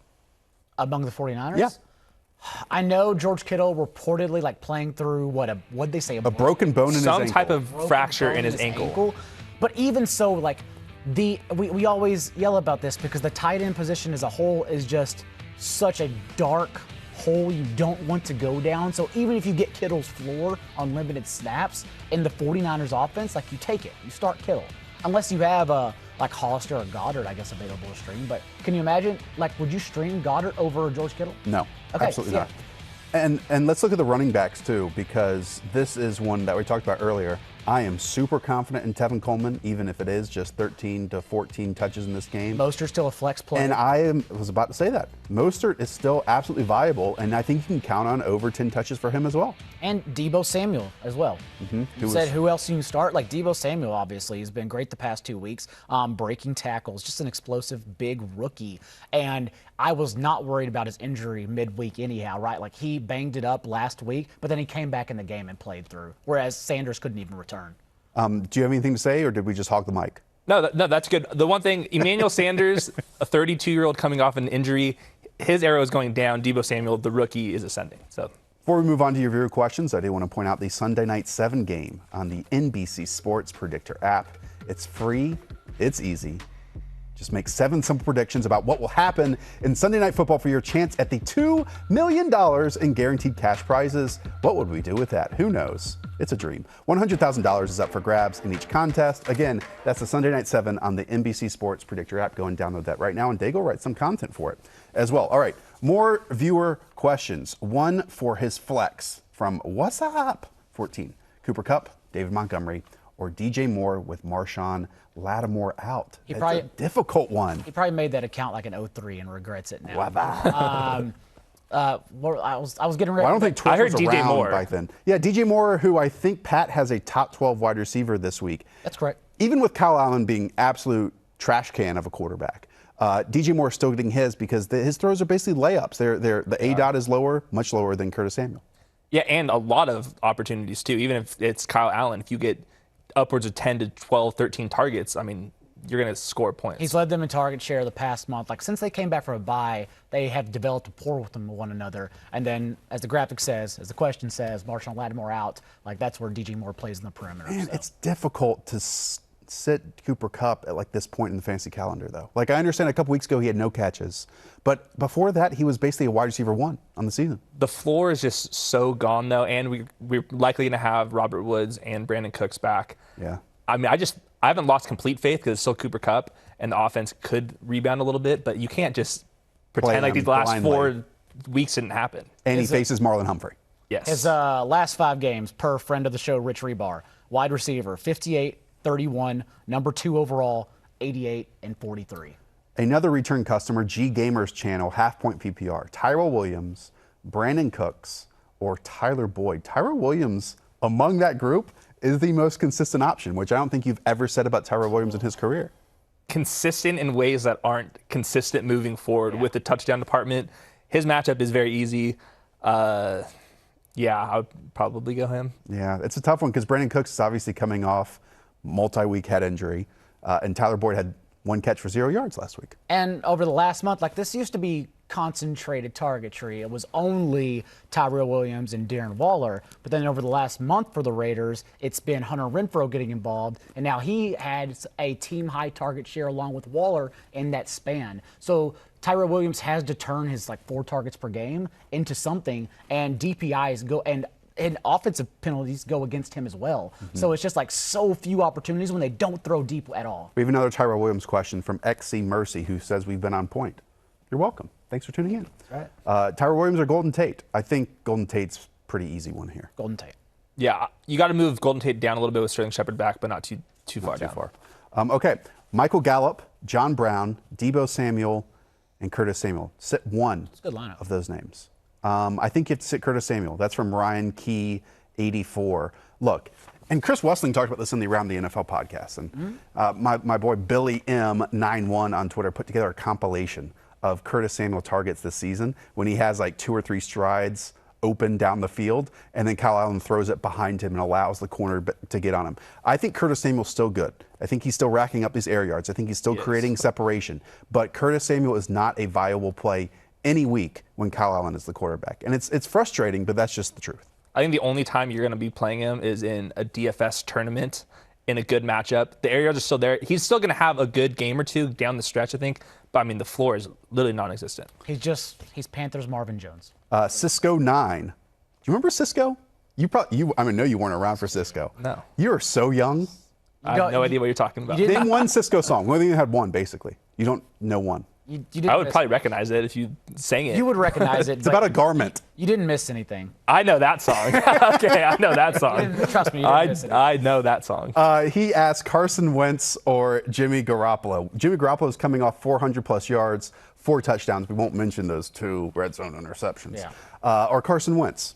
Among the 49ers? Yeah. I know George Kittle reportedly playing through what'd they say? A broken bone in his ankle. Some type of fracture in his ankle. But even so, we always yell about this because the tight end position as a whole is just such a dark hole you don't want to go down. So even if you get Kittle's floor on limited snaps in the 49ers offense, you take it. You start Kittle. Unless you have Hollister or Goddard, I guess, available to stream. But can you imagine, would you stream Goddard over George Kittle? No, okay, absolutely not. And let's look at the running backs, too, because this is one that we talked about earlier. I am super confident in Tevin Coleman, even if it is just 13 to 14 touches in this game. Mostert's still a flex play. And was about to say that. Mostert is still absolutely viable, and I think you can count on over 10 touches for him as well. And Deebo Samuel as well. Mm-hmm. You said who else you can start? Deebo Samuel, obviously, has been great the past 2 weeks. Breaking tackles, just an explosive big rookie. And I was not worried about his injury midweek anyhow, right? He banged it up last week, but then he came back in the game and played through, whereas Sanders couldn't even return. Do you have anything to say, or did we just hog the mic? No, that's good. The one thing, Emmanuel Sanders, a 32-year-old coming off an injury, his arrow is going down. Deebo Samuel, the rookie, is ascending. So before we move on to your viewer questions, I do want to point out the Sunday Night 7 game on the NBC Sports Predictor app. It's free. It's easy. Just make 7 simple predictions about what will happen in Sunday Night Football for your chance at the $2 million in guaranteed cash prizes. What would we do with that? Who knows? It's a dream. $100,000 is up for grabs in each contest. Again, that's the Sunday Night 7 on the NBC Sports Predictor app. Go and download that right now, and Dago write some content for it as well. All right, more viewer questions. One for his flex from What's Up 14. Cooper Kupp, David Montgomery, or DJ Moore with Marshawn Lattimore out? It's a difficult one. He probably made that account in 2003 and regrets it now. I was getting ready. Well, I don't think Twitter I heard was DJ around Moore back then. Yeah, DJ Moore, who I think Pat has a top 12 wide receiver this week. That's correct. Even with Kyle Allen being absolute trash can of a quarterback, DJ Moore is still getting his because his throws are basically layups. The A-dot is lower, much lower than Curtis Samuel. Yeah, and a lot of opportunities too. Even if it's Kyle Allen, if you get upwards of 10 to 12, 13 targets, you're going to score points. He's led them in target share the past month. Since they came back from a bye, they have developed a rapport with one another. And then, as the graphic says, as the question says, Marshawn Lattimore out. That's where DJ Moore plays in the perimeter. Man, it's difficult to sit Cooper Kupp at this point in the fantasy calendar, though. I understand a couple weeks ago he had no catches, but before that he was basically a wide receiver 1 on the season. The floor is just so gone, though, and we're likely going to have Robert Woods and Brandon Cooks back. Yeah. I haven't lost complete faith because it's still Cooper Kupp, and the offense could rebound a little bit, but you can't just pretend like these last blindly. 4 weeks didn't happen. And he faces Marlon Humphrey. Yes. His last 5 games, per friend of the show, Rich Rebar, wide receiver, 58, 31, number 2 overall, 88, and 43. Another return customer, G Gamers Channel, half-point PPR. Tyrell Williams, Brandon Cooks, or Tyler Boyd. Tyrell Williams, among that group, is the most consistent option, which I don't think you've ever said about Tyrell Williams in his career. Consistent in ways that aren't consistent moving forward with the touchdown department. His matchup is very easy. I would probably go him. Yeah, it's a tough one because Brandon Cooks is obviously coming off multi-week head injury, and Tyler Boyd had 1 catch for 0 yards last week. And over the last month, like this used to be concentrated targetry. It was only Tyrell Williams and Darren Waller. But then over the last month for the Raiders, it's been Hunter Renfrow getting involved. And now he had a team high target share along with Waller in that span. So Tyrell Williams has to turn his 4 targets per game into something, and DPIs go and offensive penalties go against him as well. So it's just so few opportunities when they don't throw deep at all. We have another Tyrell Williams question from XC Mercy, who says we've been on point. You're welcome. Thanks for tuning in. Right. Tyrell Williams or Golden Tate? I think Golden Tate's pretty easy one here. Golden Tate. Yeah, you got to move Golden Tate down a little bit with Sterling Shepard back, but not too far down. Okay, Michael Gallup, John Brown, Deebo Samuel, and Curtis Samuel. Sit one It's a good lineup. of those names. I think you have to sit Curtis Samuel. That's from Ryan Key, 84. Look, and Chris Wessling talked about this in the Around the NFL podcast. And my boy Billy M91 on Twitter put together a compilation of Curtis Samuel targets this season when he has 2 or 3 strides open down the field, and then Kyle Allen throws it behind him and allows the corner to get on him. I think Curtis Samuel's still good. I think he's still racking up these air yards. I think he's still creating separation. But Curtis Samuel is not a viable play any week when Kyle Allen is the quarterback. And it's frustrating, but that's just the truth. I think the only time you're going to be playing him is in a DFS tournament in a good matchup. The air yards are still there. He's still going to have a good game or two down the stretch, I think. But, I mean, the floor is literally non-existent. He's Panthers Marvin Jones. Cisco 9. Do you remember Cisco? I know you weren't around for Cisco. No. You are so young. I have no idea what you're talking about. Name one Cisco song. We only had one, basically. You don't know one. You didn't I would miss probably recognize it if you sang it. You would recognize it. It's about a garment. You didn't miss anything. I know that song. Okay, I know that song. Trust me, you didn't miss anything. I know that song. He asked Carson Wentz or Jimmy Garoppolo. Jimmy Garoppolo is coming off 400-plus yards, 4 touchdowns. We won't mention those 2 red zone interceptions. Yeah. Or Carson Wentz.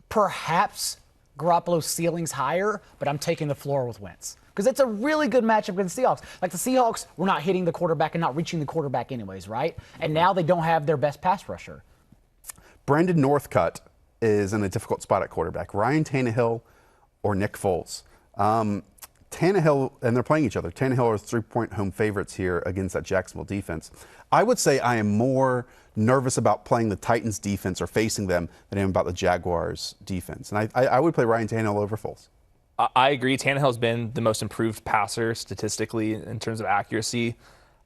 Perhaps Garoppolo's ceiling's higher, but I'm taking the floor with Wentz. Because it's a really good matchup against the Seahawks. The Seahawks were not hitting the quarterback and not reaching the quarterback anyways, right? And now they don't have their best pass rusher. Brandon Northcutt is in a difficult spot at quarterback. Ryan Tannehill or Nick Foles. Tannehill, and they're playing each other. Tannehill are 3-point home favorites here against that Jacksonville defense. I would say I am more nervous about playing the Titans defense or facing them than I am about the Jaguars defense. And I would play Ryan Tannehill over Foles. I agree. Tannehill's been the most improved passer statistically in terms of accuracy.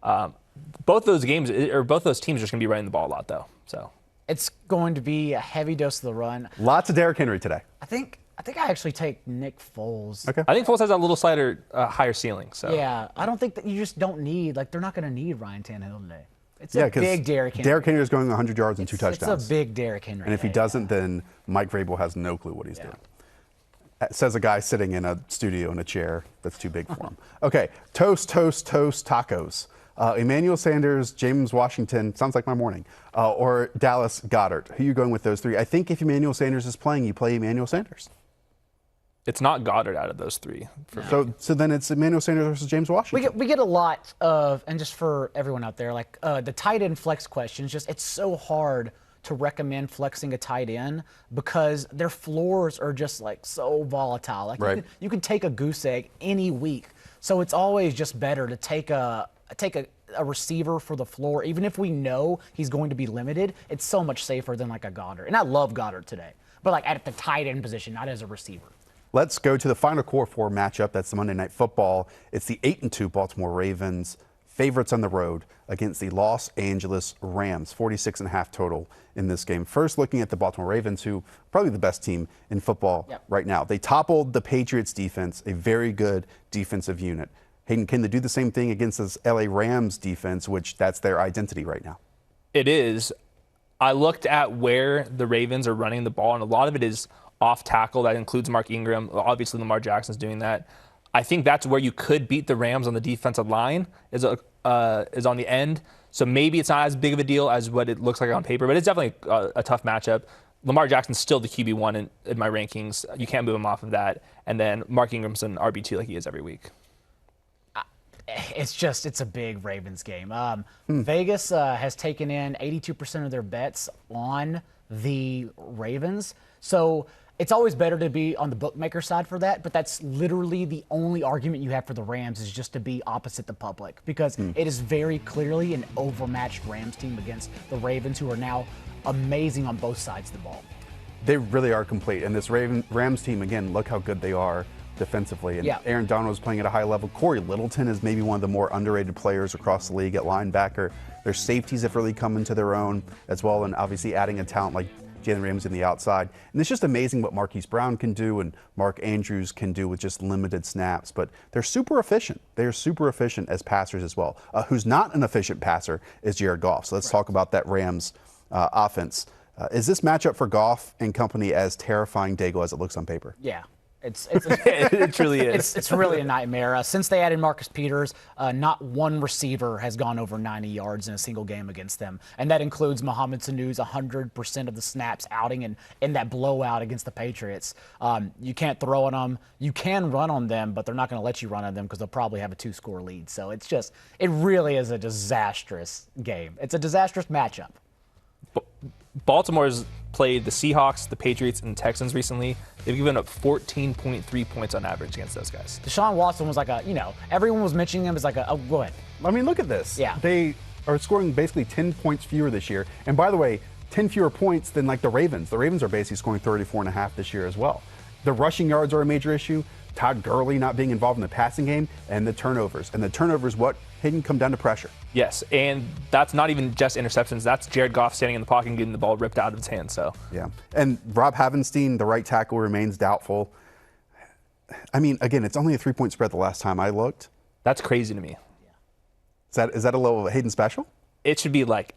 Both those teams are just going to be running the ball a lot, though. So It's going to be a heavy dose of the run. Lots of Derrick Henry today. I think I actually take Nick Foles. Okay. I think Foles has a little slighter, higher ceiling. So Yeah, I don't think that you just don't need, they're not going to need Ryan Tannehill today. It's a big Derrick Henry. Derrick Henry is going 100 yards and 2 touchdowns. It's a big Derrick Henry. And if he doesn't, then Mike Vrabel has no clue what he's doing. Says a guy sitting in a studio in a chair that's too big for him. Okay, toast tacos. Emmanuel Sanders, James Washington, sounds like my morning, or Dallas Goedert. Who are you going with those 3? I think if Emmanuel Sanders is playing, you play Emmanuel Sanders. it's not Goddard out of those 3. So then it's Emmanuel Sanders versus James Washington. We get a lot of, and just for everyone out there, the tight end flex questions, it's so hard to recommend flexing a tight end because their floors are just so volatile. You can take a goose egg any week. So it's always just better to take a receiver for the floor, even if we know he's going to be limited. It's so much safer than a Goddard. And I love Goddard today, but at the tight end position, not as a receiver. Let's go to the final core 4 matchup. That's the Monday Night Football. It's the 8-2 Baltimore Ravens, favorites on the road against the Los Angeles Rams, 46.5 total in this game. First, looking at the Baltimore Ravens, who are probably the best team in football right now. They toppled the Patriots defense, a very good defensive unit. Hayden, can they do the same thing against this LA Rams defense, which that's their identity right now? It is. I looked at where the Ravens are running the ball, and a lot of it is off tackle. That includes Mark Ingram. Obviously, Lamar Jackson's doing that. I think that's where you could beat the Rams on the defensive line is on the end. So maybe it's not as big of a deal as what it looks like on paper, but it's definitely a tough matchup. Lamar Jackson's still the QB1 in my rankings. You can't move him off of that. And then Mark Ingram's an RB2 like he is every week. It's a big Ravens game. Vegas has taken in 82% of their bets on the Ravens. So It's always better to be on the bookmaker side for that, but that's literally the only argument you have for the Rams is just to be opposite the public because it is very clearly an overmatched Rams team against the Ravens, who are now amazing on both sides of the ball. They really are complete. And this Rams team, again, look how good they are defensively. And Aaron Donald is playing at a high level. Corey Littleton is maybe one of the more underrated players across the league at linebacker. Their safeties have really come into their own as well, and obviously adding a talent like Jalen Ramsey on the outside. And it's just amazing what Marquise Brown can do and Mark Andrews can do with just limited snaps. But they're super efficient. They are super efficient as passers as well. Who's not an efficient passer is Jared Goff. So let's talk about that Rams offense. Is this matchup for Goff and company as terrifying, Daigle, as it looks on paper? Yeah. It truly is. It's really a nightmare. Since they added Marcus Peters, not one receiver has gone over 90 yards in a single game against them. And that includes Mohamed Sanu's 100% of the snaps outing in that blowout against the Patriots. You can't throw on them. You can run on them, but they're not going to let you run on them because they'll probably have a 2-score lead. So it really is a disastrous game. It's a disastrous matchup. Baltimore's played the Seahawks, the Patriots, and Texans recently. They've given up 14.3 points on average against those guys. Deshaun Watson was like everyone was mentioning him as like oh, go ahead. I mean, look at this. Yeah. They are scoring basically 10 points fewer this year. And by the way, 10 fewer points than like the Ravens. The Ravens are basically scoring 34.5 this year as well. The rushing yards are a major issue. Todd Gurley not being involved in the passing game, and the turnovers. And the turnovers, what? Hayden, come down to pressure. Yes, and that's not even just interceptions. That's Jared Goff standing in the pocket and getting the ball ripped out of his hands. So yeah, and Rob Havenstein, the right tackle, remains doubtful. I mean, again, it's only a 3-point spread the last time I looked. That's crazy to me. Is that a little Hayden special? It should be like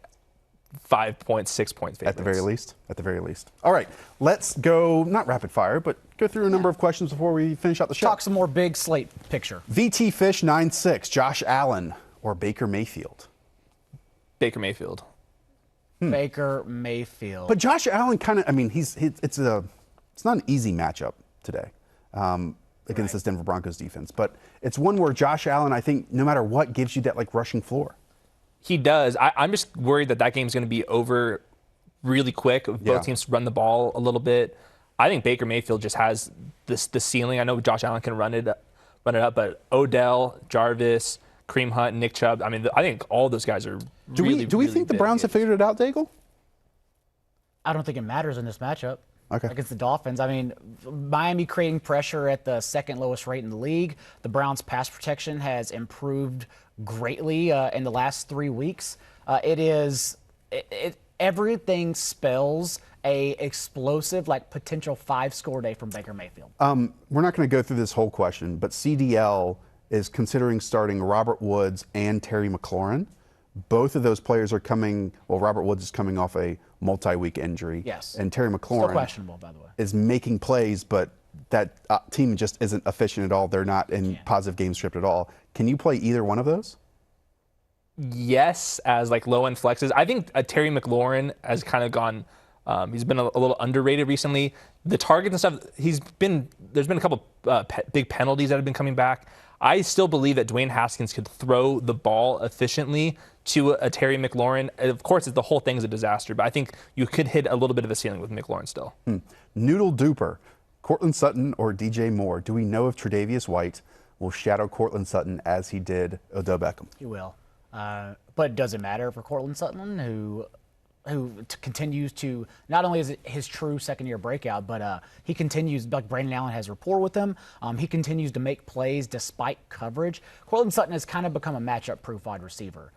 5 points, 6 points. At the very least. At the very least. All right, let's go, not rapid fire, but go through a number of questions before we finish out the show. Talk some more big slate picture. VT Fish 9-6, Josh Allen or Baker Mayfield? Baker Mayfield. Baker Mayfield. But Josh Allen kind of, I mean, it's not an easy matchup today against this Denver Broncos defense. But it's one where Josh Allen, I think, no matter what, gives you that like rushing floor. He does. I'm just worried that game's going to be over really quick. Both teams run the ball a little bit. I think Baker Mayfield just has the ceiling. I know Josh Allen can run it up, but Odell, Jarvis, Kareem Hunt, Nick Chubb. I mean, I think all those guys are Do we think the Browns have figured it out, Daigle? I don't think it matters in this matchup. Okay. Against the Dolphins. I mean, Miami creating pressure at the second lowest rate in the league. The Browns' pass protection has improved greatly in the last 3 weeks. Everything spells a explosive, like potential 5-score day from Baker Mayfield. We're not going to go through this whole question, but CDL is considering starting Robert Woods and Terry McLaurin. Both of those players are coming. Well, Robert Woods is coming off a multi-week injury. Yes. And Terry McLaurin Still questionable, by the way. is making plays, but that team just isn't efficient at all. They're not in positive game script at all. Can you play either one of those? Yes, as like low-end flexes. I think Terry McLaurin has kind of gone. He's been a little underrated recently. The targets and stuff. There's been a couple big penalties that have been coming back. I still believe that Dwayne Haskins could throw the ball efficiently to a Terry McLaurin. Of course, the whole thing is a disaster, but I think you could hit a little bit of a ceiling with McLaurin still. Noodle Duper, Cortland Sutton or DJ Moore? Do we know if Tre'Davious White will shadow Cortland Sutton as he did Odell Beckham? He will. But it doesn't matter for Cortland Sutton, who continues to, not only is it his true second-year breakout, but he continues, like Brandon Allen has rapport with him. He continues to make plays despite coverage. Cortland Sutton has kind of become a matchup-proof wide receiver.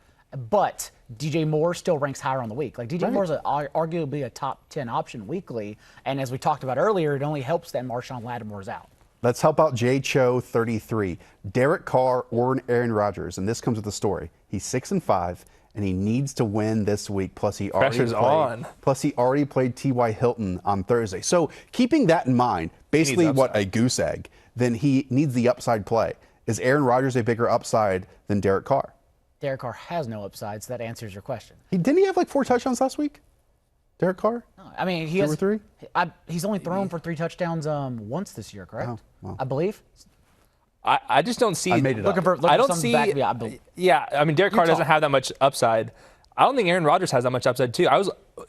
But DJ Moore still ranks higher on the week. Like DJ Moore's arguably a top 10 option weekly, and as we talked about earlier, it only helps that Marshawn Lattimore's out. Let's help out Jay Cho 33. Derek Carr or Aaron Rodgers, and this comes with a story. He's 6-5. And he needs to win this week. Plus, he already played T.Y. Hilton on Thursday. So, keeping that in mind, basically a goose egg. Then he needs the upside play. Is Aaron Rodgers a bigger upside than Derek Carr? Derek Carr has no upside, so that answers your question. Didn't he have like 4 touchdowns last week? Derek Carr? No, I mean, he 2 has or 3. He's only thrown for 3 touchdowns once this year, correct? Oh, well. I believe. I just don't see. I made it up. I don't see. I mean, Derek Carr doesn't have that much upside. I don't think Aaron Rodgers has that much upside too.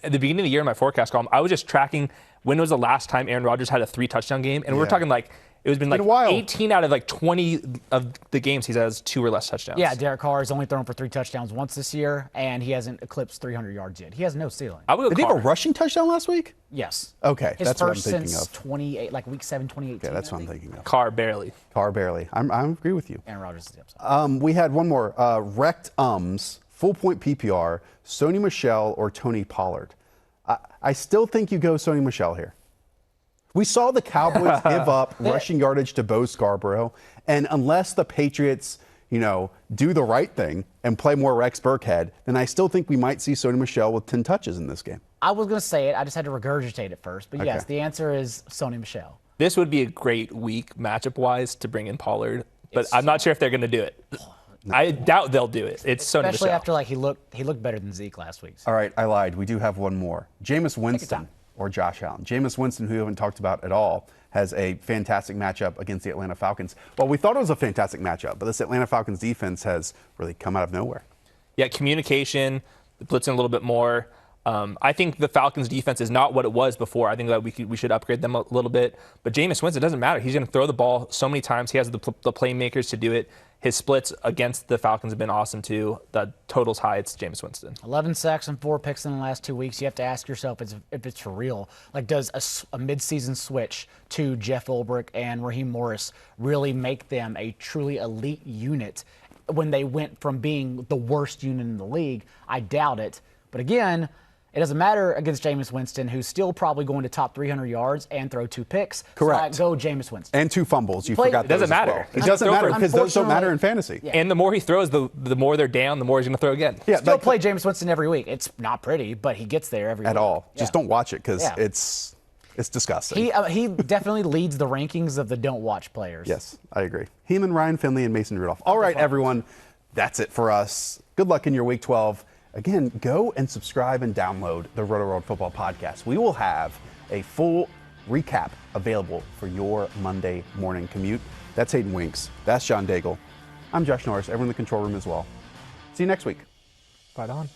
at the beginning of the year in my forecast column, I was just tracking when was the last time Aaron Rodgers had a 3-touchdown game, and we're talking like it was been like 18 out of like 20 of the games he has 2 or less touchdowns. Yeah, Derek Carr has only thrown for 3 touchdowns once this year, and he hasn't eclipsed 300 yards yet. He has no ceiling. I would go Did he have a rushing touchdown last week? Yes. Okay, His that's what I'm first thinking since of. 28, like week 7, 2018. Yeah, that's what I'm thinking of. Carr barely. Carr barely. I agree with you. Aaron Rodgers is the upside. We had one more. Wrecked full point PPR, Sony Michel or Tony Pollard. I still think you go Sony Michel here. We saw the Cowboys give up rushing yardage to Bo Scarborough, and unless the Patriots, do the right thing and play more Rex Burkhead, then I still think we might see Sony Michel with 10 touches in this game. I was going to say it. I just had to regurgitate it first. But yes, the answer is Sony Michel. This would be a great week matchup-wise to bring in Pollard, but I'm not sure if they're going to do it. I doubt they'll do it. It's Sony Michel. Especially after he looked better than Zeke last week. So. All right, I lied. We do have one more. Jameis Winston or Josh Allen. Jameis Winston, who we haven't talked about at all, has a fantastic matchup against the Atlanta Falcons. Well, we thought it was a fantastic matchup, but this Atlanta Falcons defense has really come out of nowhere. Yeah, communication, blitzing a little bit more. I think the Falcons defense is not what it was before. I think that we should upgrade them a little bit. But Jameis Winston, it doesn't matter. He's going to throw the ball so many times. He has the playmakers to do it. His splits against the Falcons have been awesome too. The total's high. It's Jameis Winston. 11 sacks and 4 picks in the last 2 weeks. You have to ask yourself if it's for real. Like, does a midseason switch to Jeff Ulbrich and Raheem Morris really make them a truly elite unit when they went from being the worst unit in the league? I doubt it. But again, it doesn't matter against Jameis Winston, who's still probably going to top 300 yards and throw 2 picks. Correct. So I go Jameis Winston. And 2 fumbles. You forgot It doesn't matter. Well. It doesn't matter because those don't matter in fantasy. Yeah. And the more he throws, the more they're down, the more he's going to throw again. Yeah, Still play Jameis Winston every week. It's not pretty, but he gets there every week. At all. Yeah. Just don't watch it because it's disgusting. He definitely leads the rankings of the don't watch players. Yes, I agree. Him and Ryan Finley and Mason Rudolph. All right, everyone. That's it for us. Good luck in your week 12. Again, go and subscribe and download the Rotoworld Football Podcast. We will have a full recap available for your Monday morning commute. That's Hayden Winks. That's John Daigle. I'm Josh Norris. Everyone in the control room as well. See you next week. Right on.